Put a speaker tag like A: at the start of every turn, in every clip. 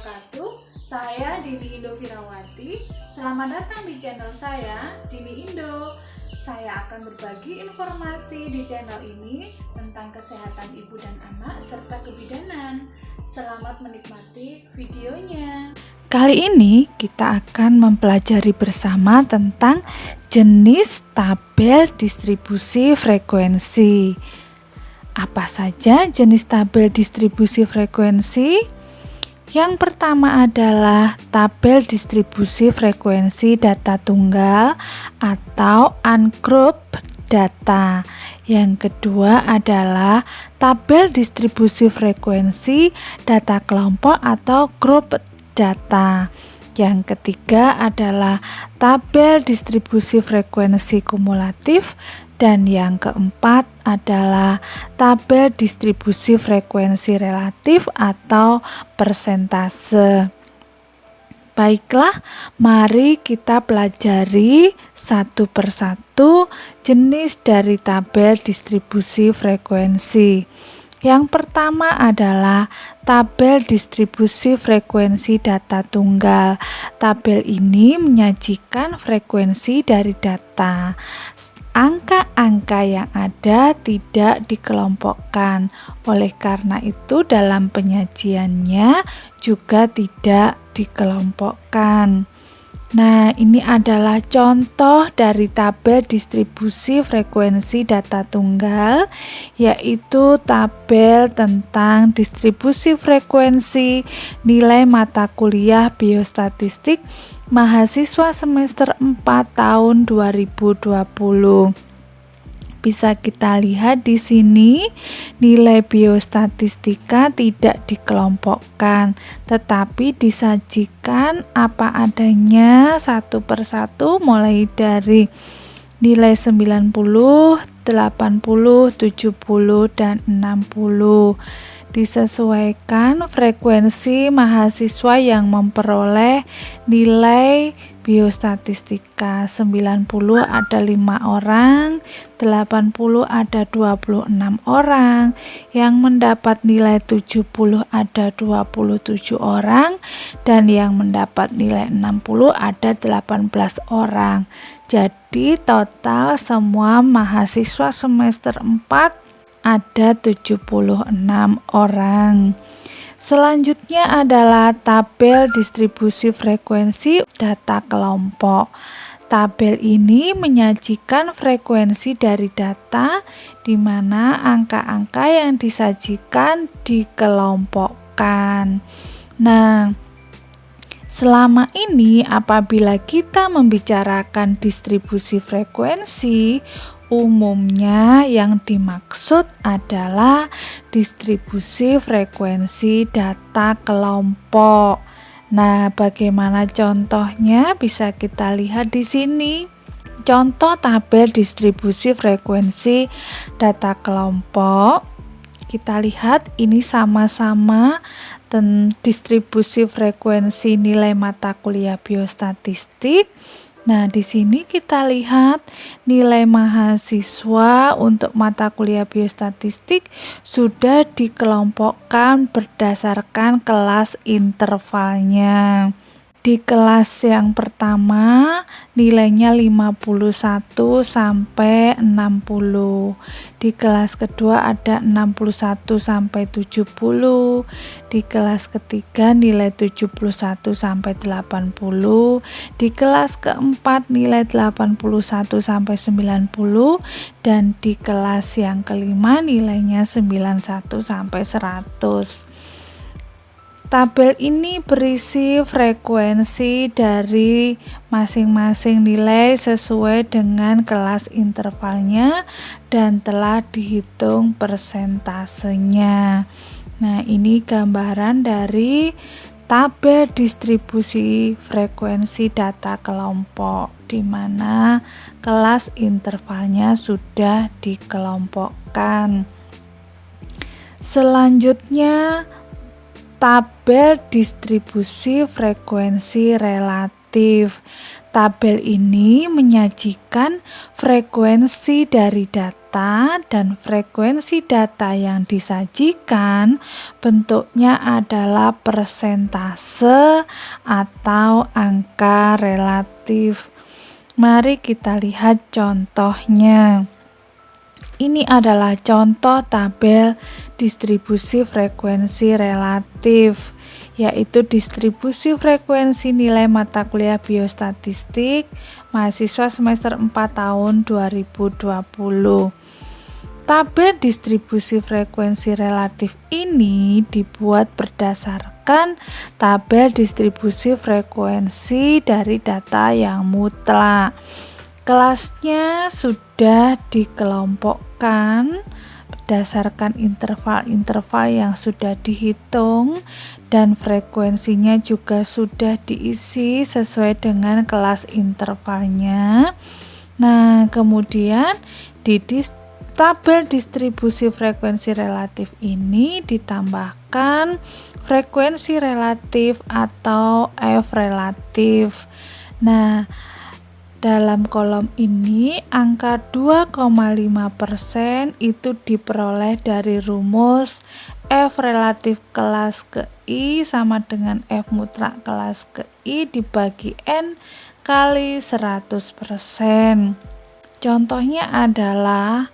A: wabarakatuh. Saya Dini Indo Firawati. Selamat datang di channel saya, Dini Indo. Saya akan berbagi informasi di channel ini tentang kesehatan ibu dan anak serta kebidanan. Selamat menikmati videonya.
B: Kali ini kita akan mempelajari bersama tentang jenis tabel distribusi frekuensi. Apa saja jenis tabel distribusi frekuensi? Yang pertama adalah tabel distribusi frekuensi data tunggal atau ungrouped data. Yang kedua adalah tabel distribusi frekuensi data kelompok atau group data. Yang ketiga adalah tabel distribusi frekuensi kumulatif. Dan yang keempat adalah tabel distribusi frekuensi relatif atau persentase. Baiklah, mari kita pelajari satu persatu jenis dari tabel distribusi frekuensi. Yang pertama adalah tabel distribusi frekuensi data tunggal. Tabel ini menyajikan frekuensi dari data. Angka-angka yang ada tidak dikelompokkan. Oleh karena itu, dalam penyajiannya juga tidak dikelompokkan. Nah, ini adalah contoh dari tabel distribusi frekuensi data tunggal, yaitu tabel tentang distribusi frekuensi nilai mata kuliah biostatistik mahasiswa semester 4 tahun 2020. Bisa kita lihat di sini nilai biostatistika tidak dikelompokkan, tetapi disajikan apa adanya satu persatu mulai dari nilai 90, 80, 70, dan 60. Disesuaikan frekuensi mahasiswa yang memperoleh nilai biostatistika. 90 ada 5 orang, 80 ada 26 orang, yang mendapat nilai 70 ada 27 orang, dan yang mendapat nilai 60 ada 18 orang. Jadi total semua mahasiswa semester 4 ada 76 orang. Selanjutnya adalah tabel distribusi frekuensi data kelompok. Tabel ini menyajikan frekuensi dari data di mana angka-angka yang disajikan dikelompokkan. Nah, selama ini apabila kita membicarakan distribusi frekuensi, umumnya yang dimaksud adalah distribusi frekuensi data kelompok. Nah, bagaimana contohnya bisa kita lihat di sini. Contoh tabel distribusi frekuensi data kelompok. Kita lihat ini sama-sama distribusi frekuensi nilai mata kuliah biostatistik. Nah, di sini kita lihat nilai mahasiswa untuk mata kuliah biostatistik sudah dikelompokkan berdasarkan kelas intervalnya. Di kelas yang pertama nilainya 51 sampai 60. Di kelas kedua ada 61 sampai 70. Di kelas ketiga nilai 71 sampai 80. Di kelas keempat nilai 81 sampai 90 dan di kelas yang kelima nilainya 91 sampai 100. Tabel ini berisi frekuensi dari masing-masing nilai sesuai dengan kelas intervalnya dan telah dihitung persentasenya. Nah, ini gambaran dari tabel distribusi frekuensi data kelompok di mana kelas intervalnya sudah dikelompokkan. Selanjutnya tabel distribusi frekuensi relatif. Tabel ini menyajikan frekuensi dari data, dan frekuensi data yang disajikan bentuknya adalah persentase atau angka relatif. Mari kita lihat contohnya. Ini adalah contoh tabel distribusi frekuensi relatif, yaitu distribusi frekuensi nilai mata kuliah biostatistik mahasiswa semester 4 tahun 2020. Tabel distribusi frekuensi relatif ini dibuat berdasarkan tabel distribusi frekuensi dari data yang mutlak. Kelasnya sudah dikelompokkan berdasarkan interval-interval yang sudah dihitung, dan frekuensinya juga sudah diisi sesuai dengan kelas intervalnya. Nah, kemudian di tabel distribusi frekuensi relatif ini ditambahkan frekuensi relatif atau F relatif. Nah, dalam kolom ini angka 2,5% itu diperoleh dari rumus F relatif kelas ke I sama dengan F mutlak kelas ke I dibagi N kali 100%. Contohnya adalah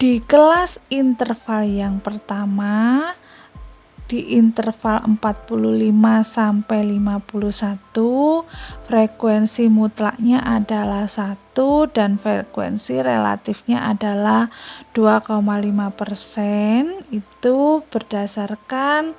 B: di kelas interval yang pertama, di interval 45 sampai 51, frekuensi mutlaknya adalah 1 dan frekuensi relatifnya adalah 2,5%. Itu berdasarkan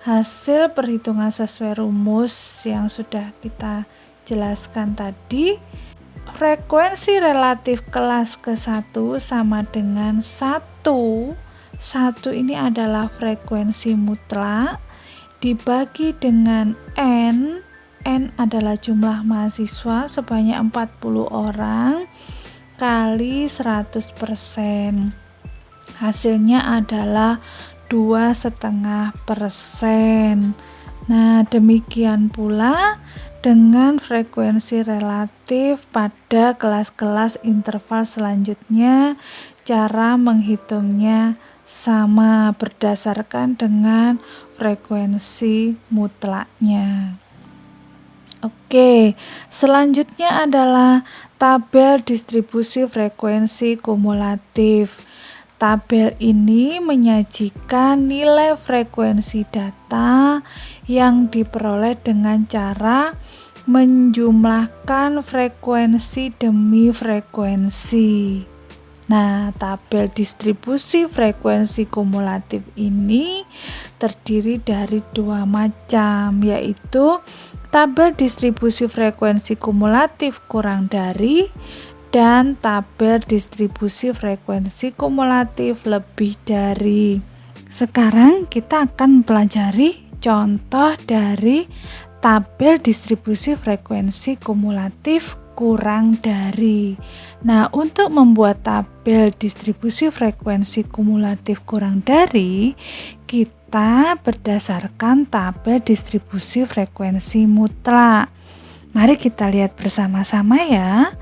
B: hasil perhitungan sesuai rumus yang sudah kita jelaskan tadi. Frekuensi relatif kelas ke-1 sama dengan 1. 1 ini adalah frekuensi mutlak dibagi dengan N. N adalah jumlah mahasiswa sebanyak 40 orang kali 100%. Hasilnya adalah 2,5%. Nah, demikian pula dengan frekuensi relatif pada kelas-kelas interval selanjutnya. Cara menghitungnya sama berdasarkan dengan frekuensi mutlaknya. Oke, selanjutnya adalah tabel distribusi frekuensi kumulatif. Tabel ini menyajikan nilai frekuensi data yang diperoleh dengan cara menjumlahkan frekuensi demi frekuensi. Nah, tabel distribusi frekuensi kumulatif ini terdiri dari dua macam, yaitu tabel distribusi frekuensi kumulatif kurang dari dan tabel distribusi frekuensi kumulatif lebih dari. Sekarang kita akan pelajari contoh dari tabel distribusi frekuensi kumulatif kurang dari. Nah, untuk membuat tabel distribusi frekuensi kumulatif kurang dari, kita berdasarkan tabel distribusi frekuensi mutlak. Mari kita lihat bersama-sama ya.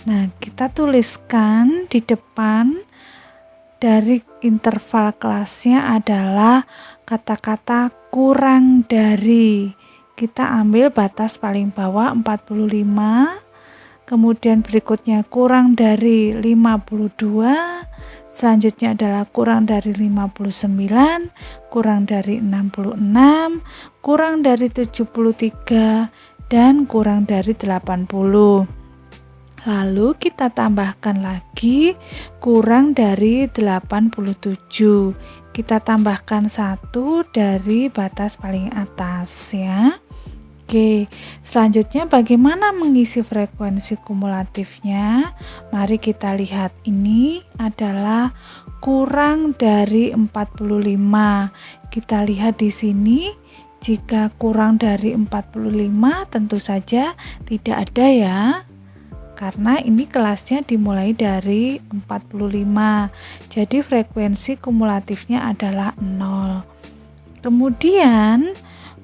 B: Nah, kita tuliskan di depan dari interval kelasnya adalah kata-kata kurang dari. Kita ambil batas paling bawah 45, kemudian berikutnya kurang dari 52, selanjutnya adalah kurang dari 59, kurang dari 66, kurang dari 73, dan kurang dari 80. Lalu kita tambahkan lagi kurang dari 87. Kita tambahkan 1 dari batas paling atas ya. Oke, selanjutnya bagaimana mengisi frekuensi kumulatifnya? Mari kita lihat, ini adalah kurang dari 45. Kita lihat di sini, jika kurang dari 45 tentu saja tidak ada ya. Karena ini kelasnya dimulai dari 45. Jadi frekuensi kumulatifnya adalah 0. Kemudian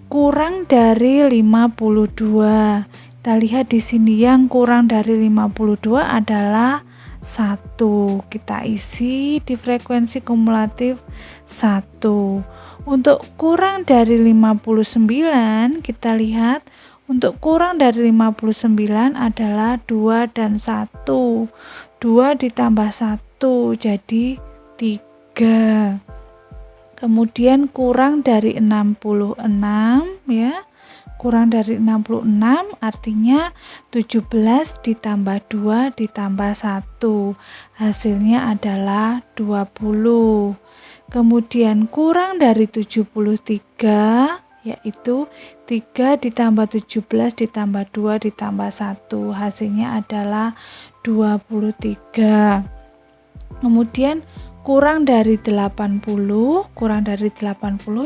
B: kurang dari 52. Kita lihat di sini yang kurang dari 52 adalah 1. Kita isi di frekuensi kumulatif 1. Untuk kurang dari 59, kita lihat untuk kurang dari 59 adalah 2 dan 1. 2 ditambah 1 jadi 3. Kemudian kurang dari 66 ya. Kurang dari 66 artinya 17 ditambah 2 ditambah 1. Hasilnya adalah 20. Kemudian kurang dari 73 yaitu 3 ditambah 17 ditambah 2 ditambah 1. Hasilnya adalah 23. Kemudian kurang dari 80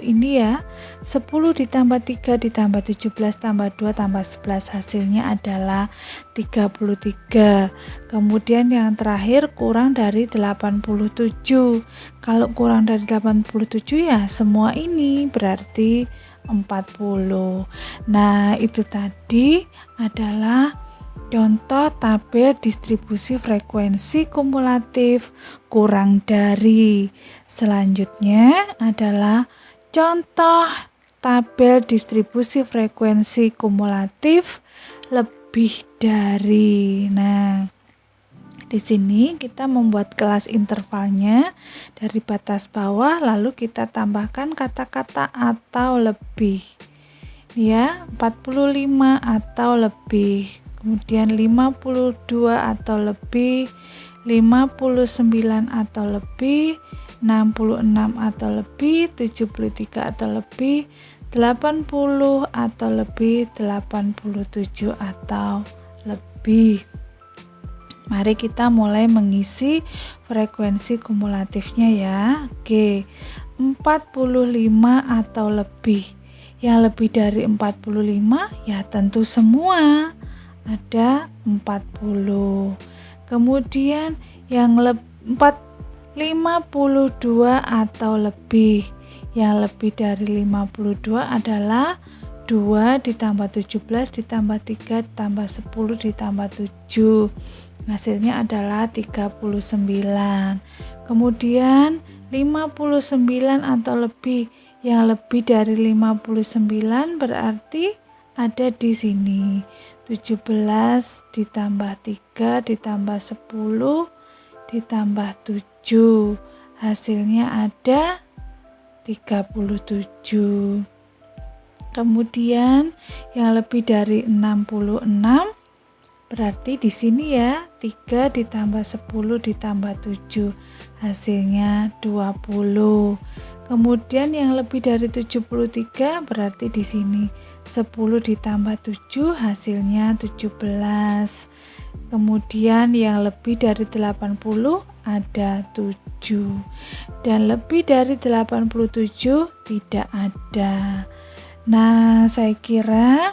B: ini ya 10 ditambah 3 ditambah 17 tambah 2 tambah 11 hasilnya adalah 33. Kemudian yang terakhir kurang dari 87. Kalau kurang dari 87 ya semua ini berarti 40. Nah, itu tadi adalah contoh tabel distribusi frekuensi kumulatif kurang dari. Selanjutnya adalah contoh tabel distribusi frekuensi kumulatif lebih dari. Nah, di sini kita membuat kelas intervalnya dari batas bawah lalu kita tambahkan kata-kata atau lebih. Ya, 45 atau lebih. Kemudian 52 atau lebih, 59 atau lebih, 66 atau lebih, 73 atau lebih, 80 atau lebih, 87 atau lebih. Mari kita mulai mengisi frekuensi kumulatifnya ya. Oke, 45 atau lebih. Yang lebih dari 45 ya tentu semua. Ada 40. Kemudian yang 52 atau lebih. Yang lebih dari 52 adalah 2 ditambah 17 ditambah 3 ditambah 10 ditambah 7. Hasilnya adalah 39. Kemudian 59 atau lebih. Yang lebih dari 59 berarti ada di sini. 17 ditambah 3 ditambah 10 ditambah 7. Hasilnya ada 37. Kemudian yang lebih dari 66 berarti di sini ya 3 ditambah 10 ditambah 7. Hasilnya 20. Kemudian yang lebih dari 73 berarti di sini 10 ditambah 7 hasilnya 17. Kemudian yang lebih dari 80 ada 7. Dan lebih dari 87 tidak ada. Nah, saya kira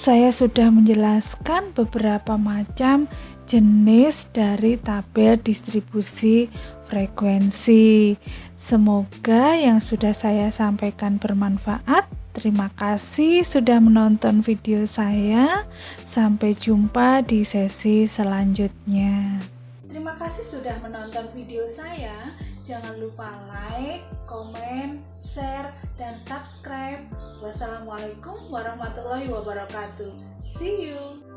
B: saya sudah menjelaskan beberapa macam jenis dari tabel distribusi frekuensi. Semoga yang sudah saya sampaikan bermanfaat. Terima kasih sudah menonton video saya. Sampai jumpa di sesi selanjutnya.
A: Terima kasih sudah menonton video saya. Jangan lupa like, komen, share, dan subscribe. Wassalamualaikum warahmatullahi wabarakatuh. See you.